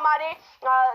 हमारे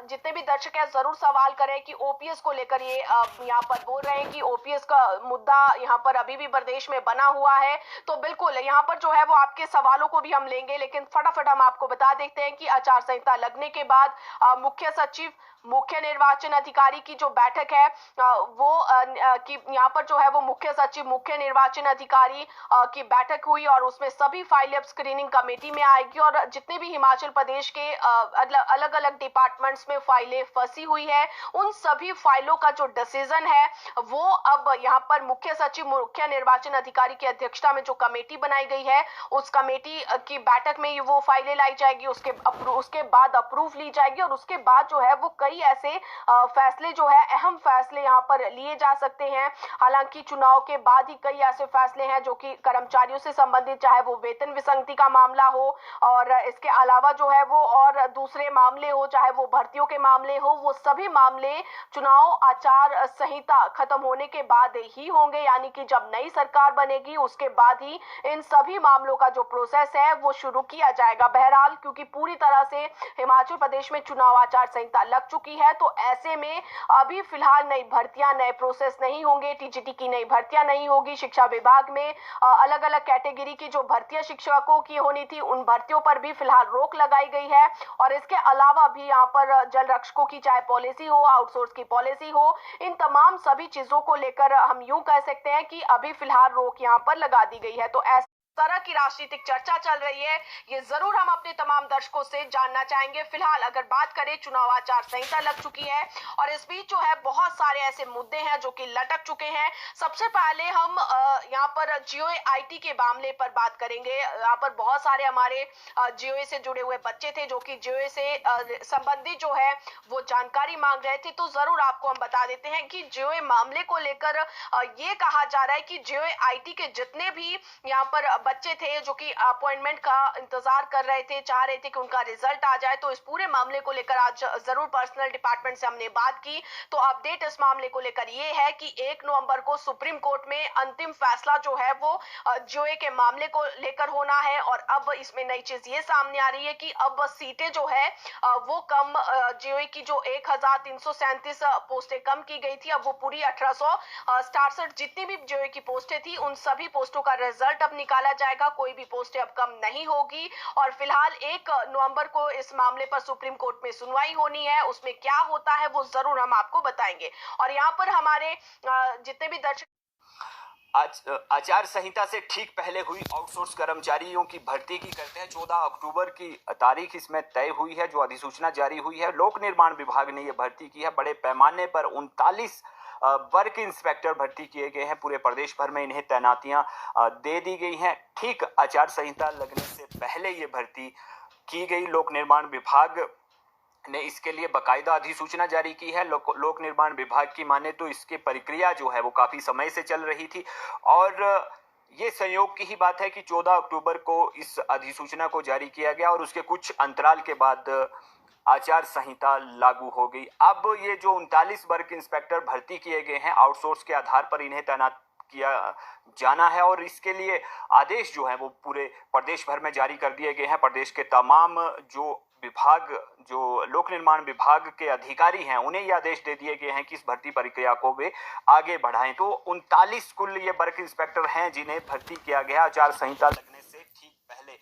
जितने भी दर्शक हैं जरूर सवाल करें कि ओपीएस को लेकर ये यहाँ पर बोल रहे हैं कि ओपीएस का मुद्दा यहाँ पर अभी भी प्रदेश में बना हुआ है। तो बिल्कुल यहाँ पर जो है वो आपके सवालों को भी हम लेंगे, लेकिन फटाफट हम आपको बता देते हैं कि आचार संहिता लगने के बाद मुख्य सचिव, मुख्य निर्वाचन अधिकारी की जो बैठक है कि यहाँ पर जो है वो मुख्य सचिव, मुख्य निर्वाचन अधिकारी की बैठक हुई और उसमें सभी फाइलें अब स्क्रीनिंग कमेटी में आएगी और जितने भी हिमाचल प्रदेश के अलग अलग डिपार्टमेंट्स में फाइलें फंसी हुई है उन सभी फाइलों का जो डिसीजन है वो अब यहाँ पर मुख्य सचिव, मुख्य निर्वाचन अधिकारी की अध्यक्षता में जो कमेटी बनाई गई है उस कमेटी की बैठक में वो फाइलें लाई जाएगी, उसके बाद अप्रूव ली जाएगी और उसके बाद जो है वो कई ऐसे फैसले जो है, अहम फैसले यहाँ पर लिए जा सकते हैं। हालांकि चुनाव के बाद ही कई ऐसे फैसले हैं जो कि कर्मचारियों से संबंधित, चाहे वो वेतन विसंगति का मामला हो और इसके अलावा जो है वो और दूसरे मामले हो, चाहे वो भर्तियों के मामले हो, वो सभी मामले चुनाव आचार संहिता खत्म होने के बाद ही होंगे, यानी कि जब नई सरकार बनेगी उसके बाद ही इन सभी मामलों का जो प्रोसेस है वो शुरू किया जाएगा। बहरहाल क्योंकि पूरी तरह से हिमाचल प्रदेश में चुनाव आचार संहिता लग चुकी है तो ऐसे में अभी फिलहाल नई भर्तियां, नए प्रोसेस नहीं होंगे, टीजीटी की नई भर्तियां नहीं होगी। शिक्षा विभाग में अलग अलग कैटेगरी की जो भर्तियां शिक्षकों की होनी थी उन भर्तियों पर भी फिलहाल रोक लगाई गई है और इसके अलावा भी यहाँ पर जल रक्षकों की चाहे पॉलिसी हो, आउटसोर्स की पॉलिसी हो, इन तमाम सभी चीजों को लेकर हम यूं कह सकते हैं कि अभी फिलहाल रोक यहाँ पर लगा दी गई है। तो ऐसा तरह की राजनीतिक चर्चा चल रही है, ये जरूर हम अपने तमाम दर्शकों से जानना चाहेंगे। फिलहाल अगर बात करें, चुनाव आचार संहिता लग चुकी है और इस बीच जो है बहुत सारे ऐसे मुद्दे हैं जो कि लटक चुके हैं। सबसे पहले हम यहाँ पर जीओए आईटी के मामले पर बात करेंगे। यहाँ पर बहुत सारे हमारे जीओए से जुड़े हुए बच्चे थे जो कि जीओए से संबंधित जो है वो जानकारी मांग रहे थे। तो जरूर आपको हम बता देते हैं कि जीओए मामले को लेकर ये कहा जा रहा है कि जीओए आईटी के जितने भी यहाँ पर बच्चे थे जो कि अपॉइंटमेंट का इंतजार कर रहे थे, चाह रहे थे कि उनका रिजल्ट आ जाए, तो इस पूरे मामले को लेकर आज जरूर पर्सनल डिपार्टमेंट से हमने बात की। तो अपडेट इस मामले को लेकर ये है कि 1 नवंबर को सुप्रीम कोर्ट में अंतिम फैसला जो है वो जीओए के मामले को लेकर होना है और अब इसमें नई चीज ये सामने आ रही है कि अब सीटें जो है वो कम, जीओए की जो 1337 पोस्टें कम की गई थी, अब वो पूरी 1867 जितनी भी जीओए की पोस्टें थी उन सभी पोस्टों का रिजल्ट अब निकाला जाएगा। कोई भी पोस्टें अब कम नहीं होगी और फिलहाल 1 नवंबर को इस मामले पर सुप्रीम कोर्ट में सुनवाई होनी है। उसमें क्या होता है वो जरूर हम आपको बताएंगे। और यहाँ पर हमारे जितने भी दर्शक आज आचार संहिता से ठीक पहले हुई आउटसोर्स कर्मचारियों की भर्ती की करते हैं। 14 अक्टूबर की तारीख इसमें तय हुई है, जो अधिसूचना जारी हुई है। लोक निर्माण विभाग ने यह भर्ती की है। बड़े पैमाने पर 39 वर्क इंस्पेक्टर भर्ती किए गए हैं। पूरे प्रदेश भर में इन्हें तैनातियां दे दी गई हैं। ठीक आचार संहिता लगने से पहले ये भर्ती की गई। लोक निर्माण विभाग ने इसके लिए बकायदा अधिसूचना जारी की है। लोक निर्माण विभाग की माने तो इसकी प्रक्रिया जो है वो काफी समय से चल रही थी और ये संयोग की ही बात है कि 14 अक्टूबर को इस अधिसूचना को जारी किया गया और उसके कुछ अंतराल के बाद आचार संहिता लागू हो गई। अब ये जो 39 वर्क इंस्पेक्टर भर्ती किए गए हैं, आउटसोर्स के आधार पर इन्हें तैनात किया जाना है और इसके लिए आदेश जो है वो पूरे प्रदेश भर में जारी कर दिए गए हैं। प्रदेश के तमाम जो विभाग, जो लोक निर्माण विभाग के अधिकारी हैं, उन्हें ये आदेश दे दिए गए हैं कि इस भर्ती प्रक्रिया को वे आगे बढ़ाएं। तो 39 कुल ये वर्क इंस्पेक्टर हैं जिन्हें भर्ती किया गया आचार संहिता लगने से ठीक पहले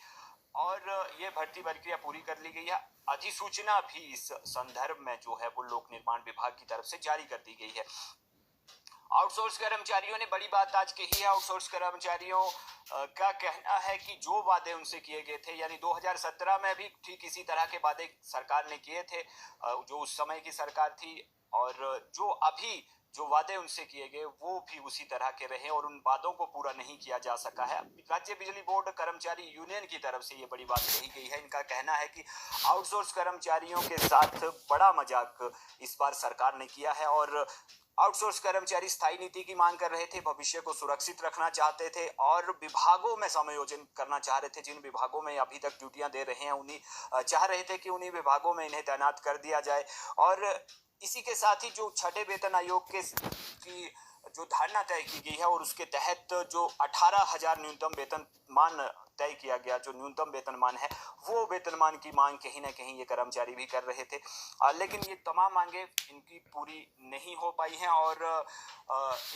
और ये भर्ती प्रक्रिया पूरी कर ली गई है। अधिसूचना भी इस संदर्भ में जो है वो लोक निर्माण विभाग की तरफ से जारी कर दी गई है। आउटसोर्स कर्मचारियों ने बड़ी बात आज कही है। आउटसोर्स कर्मचारियों का कहना है कि जो वादे उनसे किए गए थे, यानी 2017 में भी ठीक इसी तरह के वादे सरकार ने किए थे, जो उस समय की सरकार थी, और जो अभी जो वादे उनसे किए गए वो भी उसी तरह के रहे और उन वादों को पूरा नहीं किया जा सका है। राज्य बिजली बोर्ड कर्मचारी यूनियन की तरफ से ये बड़ी बात कही गई है। इनका कहना है कि आउटसोर्स कर्मचारियों के साथ बड़ा मजाक इस बार सरकार ने किया है और आउटसोर्स कर्मचारी स्थायी नीति की मांग कर रहे थे, भविष्य को सुरक्षित रखना चाहते थे और विभागों में समायोजन करना चाह रहे थे। जिन विभागों में अभी तक ड्यूटियां दे रहे हैं उन्हीं चाह रहे थे कि उन्हीं विभागों में इन्हें तैनात कर दिया जाए। और इसी के साथ ही जो छठे वेतन आयोग की जो धारणा तय की गई है और उसके तहत जो 18,000 न्यूनतम वेतनमान तय किया गया जो न्यूनतम वेतनमान है, वो वेतनमान की मांग कहीं ना कहीं ये कर्मचारी भी कर रहे थे। लेकिन ये तमाम मांगे इनकी पूरी नहीं हो पाई हैं और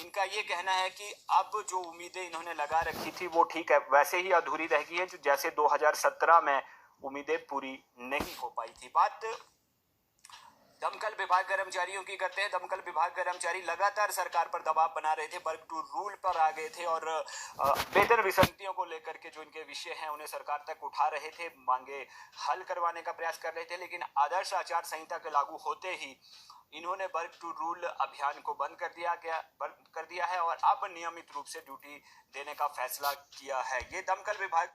इनका ये कहना है कि अब जो उम्मीदें इन्होंने लगा रखी थी वो ठीक है वैसे ही अधूरी रह गई है जो जैसे 2017 में उम्मीदें पूरी नहीं हो पाई थी। बात दमकल विभाग कर्मचारियों की करते हैं। दमकल विभाग कर्मचारी लगातार सरकार पर दबाव बना रहे थे, वर्क टू रूल पर आ गए थे और वेतन विसंगतियों को लेकर के जो इनके विषय हैं उन्हें सरकार तक उठा रहे थे, मांगे हल करवाने का प्रयास कर रहे थे। लेकिन आदर्श आचार संहिता के लागू होते ही इन्होंने वर्क टू रूल अभियान को बंद कर दिया है और अब नियमित रूप से ड्यूटी देने का फैसला किया है। ये दमकल विभाग